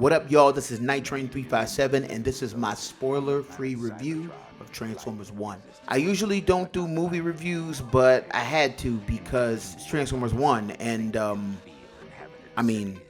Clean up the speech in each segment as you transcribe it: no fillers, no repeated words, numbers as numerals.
What up, y'all? This is Night Train 357, and this is my spoiler-free review of Transformers 1. I usually don't do movie reviews, but I had to because it's Transformers 1, and, I mean,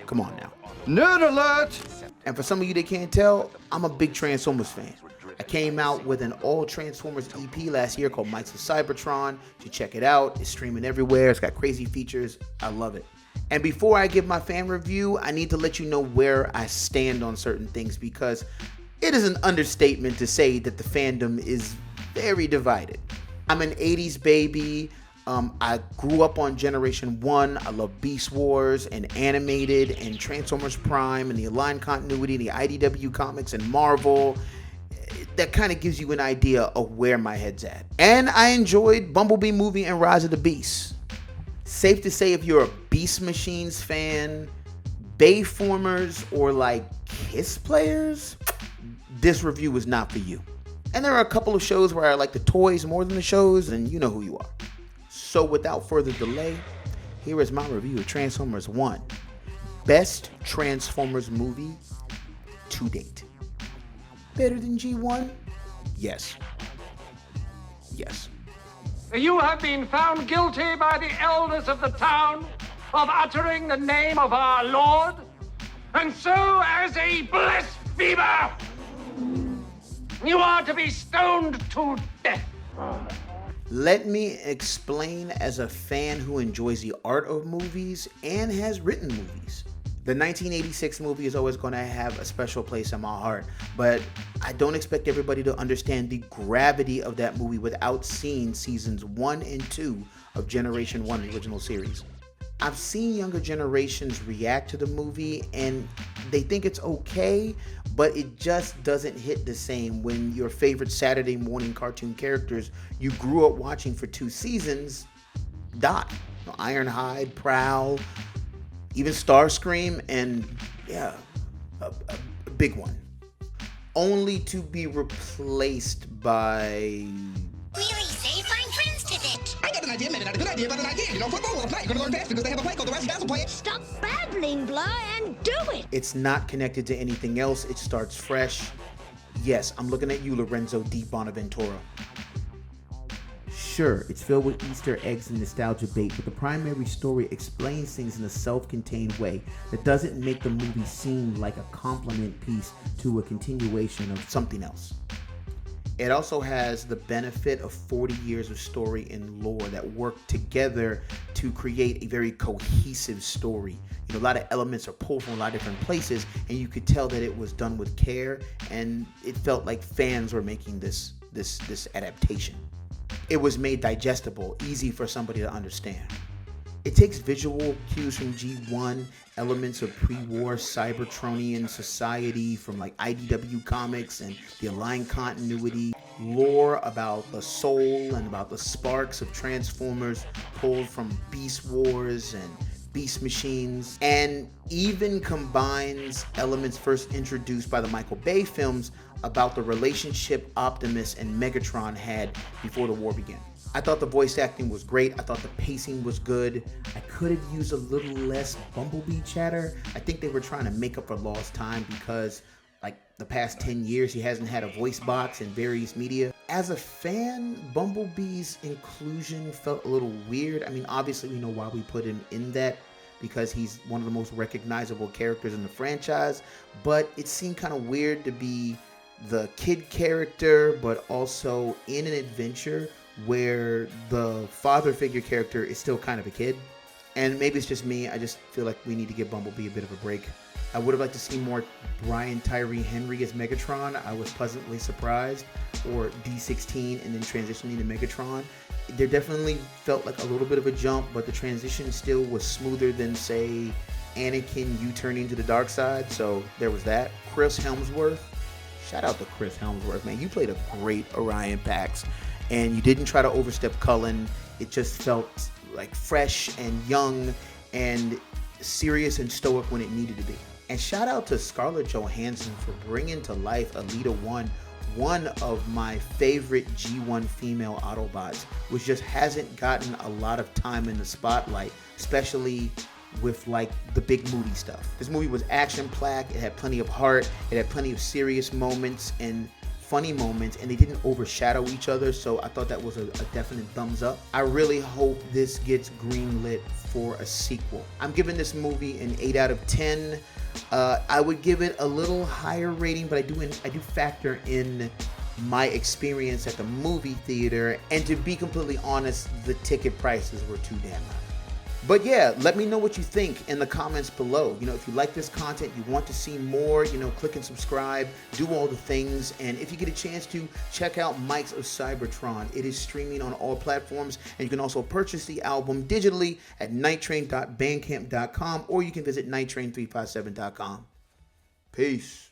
come on now. Nerd alert! And for some of you that can't tell, I'm a big Transformers fan. I came out with an all Transformers EP last year called Mics of Cybertron. You should check it out. It's streaming everywhere. It's got crazy features. I love it. And before I give my fan review, I need to let you know where I stand on certain things, because it is an understatement to say that the fandom is very divided. I'm an 80s baby. I grew up on Generation 1. I love Beast Wars and Animated and Transformers Prime and the Aligned Continuity, the IDW comics and Marvel. That kind of gives you an idea of where my head's at. And I enjoyed Bumblebee movie and Rise of the Beasts. Safe to say, if you're a Beast Machines fan, Bayformers, or like Kiss players, this review is not for you. And there are a couple of shows where I like the toys more than the shows, and you know who you are. So without further delay, here is my review of Transformers 1. Best Transformers movie to date. Better than G1? Yes. Yes. You have been found guilty by the elders of the town of uttering the name of our Lord, and so as a blasphemer, you are to be stoned to death. Let me explain as a fan who enjoys the art of movies and has written movies. The 1986 movie is always going to have a special place in my heart, but I don't expect everybody to understand the gravity of that movie without seeing seasons 1 and 2 of Generation 1, the original series. I've seen younger generations react to the movie and they think it's okay, but it just doesn't hit the same when your favorite Saturday morning cartoon characters you grew up watching for 2 seasons die. Ironhide, Prowl, even Starscream, and yeah, a big one. Only to be replaced by... Really, say find friends to it. I got an idea, maybe not a good idea, but an idea. You know, football will play. You're gonna learn fast because they have a play called the rest guys will play it. Stop babbling, blah, and do it. It's not connected to anything else. It starts fresh. Yes, I'm looking at you, Lorenzo Di Bonaventura. Sure, it's filled with Easter eggs and nostalgia bait, but the primary story explains things in a self-contained way that doesn't make the movie seem like a complement piece to a continuation of something else. It also has the benefit of 40 years of story and lore that work together to create a very cohesive story. You know, a lot of elements are pulled from a lot of different places, and you could tell that it was done with care, and it felt like fans were making this adaptation. It was made digestible, easy for somebody to understand. It takes visual cues from G1, elements of pre-war Cybertronian society from like IDW comics and the Aligned Continuity, lore about the soul and about the sparks of Transformers pulled from Beast Wars and Beast Machines, and even combines elements first introduced by the Michael Bay films about the relationship Optimus and Megatron had before the war began. I thought the voice acting was great. I thought the pacing was good. I could have used a little less Bumblebee chatter. I think they were trying to make up for lost time because like the past 10 years he hasn't had a voice box in various media. As a fan, Bumblebee's inclusion felt a little weird. I mean, obviously we know why we put him in that, because he's one of the most recognizable characters in the franchise, but it seemed kind of weird to be the kid character, but also in an adventure where the father figure character is still kind of a kid. And maybe it's just me, I just feel like we need to give Bumblebee a bit of a break. I would have liked to see more Brian Tyree Henry as Megatron. I was pleasantly surprised. Or D16 and then transitioning to Megatron. There definitely felt like a little bit of a jump, but the transition still was smoother than, say, Anakin U-turning to the dark side. So there was that. Chris Hemsworth. Shout out to Chris Hemsworth, man. You played a great Orion Pax, and you didn't try to overstep Cullen. It just felt like fresh and young and serious and stoic when it needed to be. And shout out to Scarlett Johansson for bringing to life Alita 1, one of my favorite G1 female Autobots, which just hasn't gotten a lot of time in the spotlight, especially with like the big movie stuff. This movie was action-packed, it had plenty of heart, it had plenty of serious moments and funny moments, and they didn't overshadow each other, so I thought that was a definite thumbs up. I really hope this gets greenlit for a sequel. I'm giving this movie an 8 out of 10. I would give it a little higher rating, but I do factor in my experience at the movie theater, and to be completely honest, the ticket prices were too damn high. But yeah, let me know what you think in the comments below. You know, if you like this content, you want to see more, you know, click and subscribe, do all the things. And if you get a chance to, check out Mics of Cybertron. It is streaming on all platforms, and you can also purchase the album digitally at nighttrain.bandcamp.com, or you can visit nighttrain357.com. Peace.